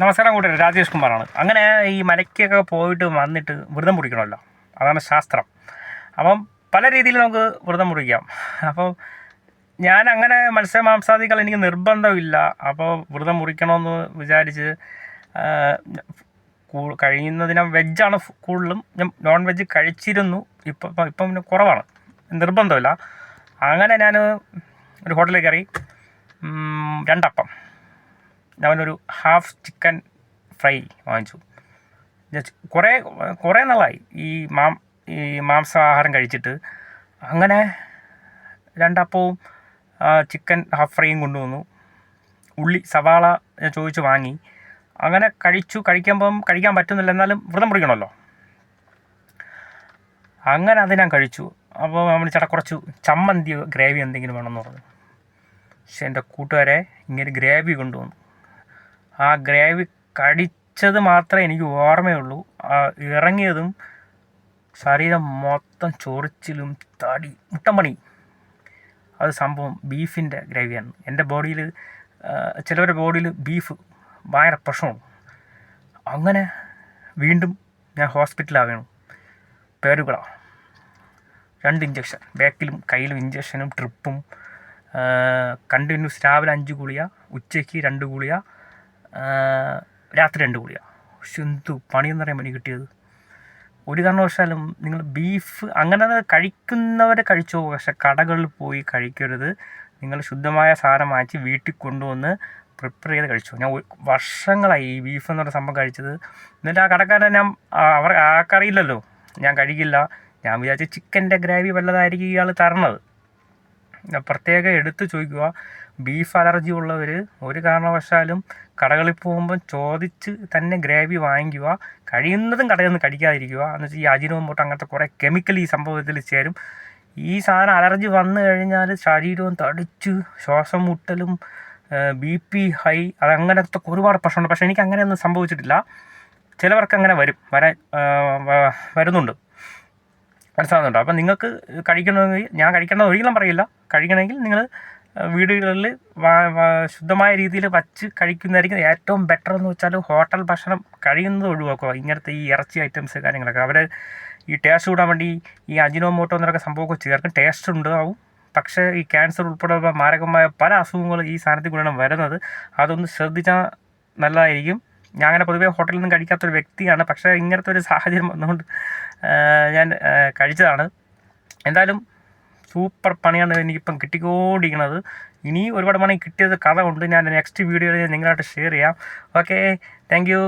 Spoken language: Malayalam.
നമസ്കാരം കൂട്ടുകാരെ, രാജേഷ് കുമാറാണ്. അങ്ങനെ ഈ മലയ്ക്കൊക്കെ പോയിട്ട് വന്നിട്ട് വ്രതം മുറിക്കണമല്ലോ, അതാണ് ശാസ്ത്രം. അപ്പം പല രീതിയിൽ നമുക്ക് വ്രതം മുറിക്കാം. അപ്പോൾ ഞാൻ അങ്ങനെ മത്സ്യമാംസാദികൾ എനിക്ക് നിർബന്ധമില്ല. അപ്പോൾ വ്രതം മുറിക്കണമെന്ന് വിചാരിച്ച് കഴിയുന്നതിനും വെജാണ് കൂടുതലും. ഞാൻ നോൺ വെജ് കഴിച്ചിരുന്നു, ഇപ്പം പിന്നെ കുറവാണ്, നിർബന്ധമില്ല. അങ്ങനെ ഞാൻ ഒരു ഹോട്ടലിൽ കയറി, രണ്ടപ്പം, ഞാനൊരു ഹാഫ് ചിക്കൻ ഫ്രൈ വാങ്ങിച്ചു. കുറേ നാളായി ഈ മാംസാഹാരം കഴിച്ചിട്ട്. അങ്ങനെ രണ്ടപ്പവും ചിക്കൻ ഹാഫ് ഫ്രൈയും കൊണ്ടുവന്നു. സവാള ഞാൻ ചോദിച്ച് വാങ്ങി. അങ്ങനെ കഴിക്കുമ്പം കഴിക്കാൻ പറ്റുന്നില്ല, എന്നാലും വ്രതം മുറിക്കണമല്ലോ. അങ്ങനെ അത് ഞാൻ കഴിച്ചു. അപ്പോൾ നമ്മൾ കുറച്ച് ചമ്മന്തി ഗ്രേവി എന്തെങ്കിലും വേണമെന്ന് പറഞ്ഞു. പക്ഷെ എൻ്റെ കൂട്ടുകാരെ, ഇങ്ങനെ ഗ്രേവി കൊണ്ടുവന്നു. ആ ഗ്രേവി കടിച്ചത് മാത്രമേ എനിക്ക് ഓർമ്മയുള്ളൂ. ഇറങ്ങിയതും ശരീരം മൊത്തം ചൊറിച്ചിലും മുട്ടമണി. അത് സംഭവം ബീഫിൻ്റെ ഗ്രേവിയാണ്. എൻ്റെ ബോഡിയിൽ, ചിലവരുടെ ബോഡിയിൽ ബീഫ് ഭയങ്കര പ്രശ്നമാണ്. അങ്ങനെ വീണ്ടും ഞാൻ ഹോസ്പിറ്റലാകണം. പേരുകള 2 ഇഞ്ചക്ഷൻ, ബാക്കിലും കയ്യിലും ഇഞ്ചക്ഷനും ട്രിപ്പും. കണ്ടിന്യൂസ് രാവിലെ 5 ഗുളിക, ഉച്ചയ്ക്ക് 2 ഗുളിക, രാത്രി 2 ഗുളിക. പക്ഷെ എന്തു പണിയെന്ന് പറയാൻ വേണ്ടി കിട്ടിയത്. ഒരു കാരണവശാലും നിങ്ങൾ ബീഫ് അങ്ങനെ കഴിക്കുന്നവരെ കഴിച്ചോ, പക്ഷെ കടകളിൽ പോയി കഴിക്കരുത്. നിങ്ങൾ ശുദ്ധമായ സാധനം വാങ്ങിച്ച് വീട്ടിൽ കൊണ്ടുവന്ന് പ്രിപ്പയർ ചെയ്ത് കഴിച്ചു. ഞാൻ വർഷങ്ങളായി ഈ ബീഫ് എന്ന് പറഞ്ഞ സംഭവം കഴിച്ചത്. എന്നിട്ട് ആ കടക്കാരൻ ആർക്കറിയില്ലല്ലോ ഞാൻ കഴിക്കില്ല. ഞാൻ വിചാരിച്ച് ചിക്കൻ്റെ ഗ്രേവി വല്ലതായിരിക്കും ഇയാൾ തരണത്. പ്രത്യേകം എടുത്ത് ചോദിക്കുക, ബീഫ് അലർജി ഉള്ളവർ ഒരു കാരണവശാലും കടകളിൽ പോകുമ്പം ചോദിച്ച് തന്നെ ഗ്രേവി വാങ്ങിക്കുക. കഴിയുന്നതും കടയിൽ നിന്ന് കഴിക്കാതിരിക്കുക. എന്ന് വെച്ചാൽ ഈ അജിനോമോട്ടോ അങ്ങനത്തെ കുറേ കെമിക്കൽ ഈ സംഭവത്തിൽ ചേരും. ഈ സാധനം അലർജി വന്നു കഴിഞ്ഞാൽ ശരീരവും തടിച്ച് ശ്വാസം മുട്ടലും BP ഹൈ, അതങ്ങനത്തെ ഒരുപാട് പ്രശ്നമുണ്ട്. പക്ഷേ എനിക്ക് അങ്ങനെയൊന്നും സംഭവിച്ചിട്ടില്ല. ചിലവർക്ക് അങ്ങനെ വരുന്നുണ്ട്, മനസ്സിലാകുന്നുണ്ടോ? അപ്പം നിങ്ങൾക്ക് കഴിക്കണമെങ്കിൽ, ഞാൻ കഴിക്കണമെന്ന് ഒരിക്കലും പറയില്ല. കഴിക്കണമെങ്കിൽ നിങ്ങൾ വീടുകളിൽ ശുദ്ധമായ രീതിയിൽ വച്ച് കഴിക്കുന്നതായിരിക്കും ഏറ്റവും ബെറ്റർ. എന്ന് വെച്ചാൽ ഹോട്ടൽ ഭക്ഷണം കഴിയുന്നത് ഒഴിവാക്കുക. ഇങ്ങനത്തെ ഈ ഇറച്ചി ഐറ്റംസ് കാര്യങ്ങളൊക്കെ അവർ ഈ ടേസ്റ്റ് കൂടാൻ വേണ്ടി ഈ അജിനോമോട്ടോ എന്നൊക്കെ സംഭവമൊക്കെ ചേർക്കും. ടേസ്റ്റ് ഉണ്ടാവും, പക്ഷേ ഈ ക്യാൻസർ ഉൾപ്പെടെ മാരകമായ പല അസുഖങ്ങളും ഈ സാധനത്തിൽ കൂടെയാണ് വരുന്നത്. അതൊന്ന് ശ്രദ്ധിച്ചാൽ നല്ലതായിരിക്കും. ഞാൻ അങ്ങനെ പൊതുവേ ഹോട്ടലിൽ നിന്നും കഴിക്കാത്തൊരു വ്യക്തിയാണ്. പക്ഷേ ഇങ്ങനത്തെ ഒരു സാഹചര്യം വന്നുകൊണ്ട് ഞാൻ കഴിച്ചതാണ്. എന്തായാലും സൂപ്പർ പണിയാണ് എനിക്കിപ്പം കിട്ടിക്കൊണ്ടിരിക്കുന്നത്. ഇനിയും ഒരുപാട് പണി കിട്ടിയത് കഥ ഉണ്ട്. ഞാൻ നെക്സ്റ്റ് വീഡിയോയിൽ നിങ്ങളായിട്ട് ഷെയർ ചെയ്യാം. Okay, thank you.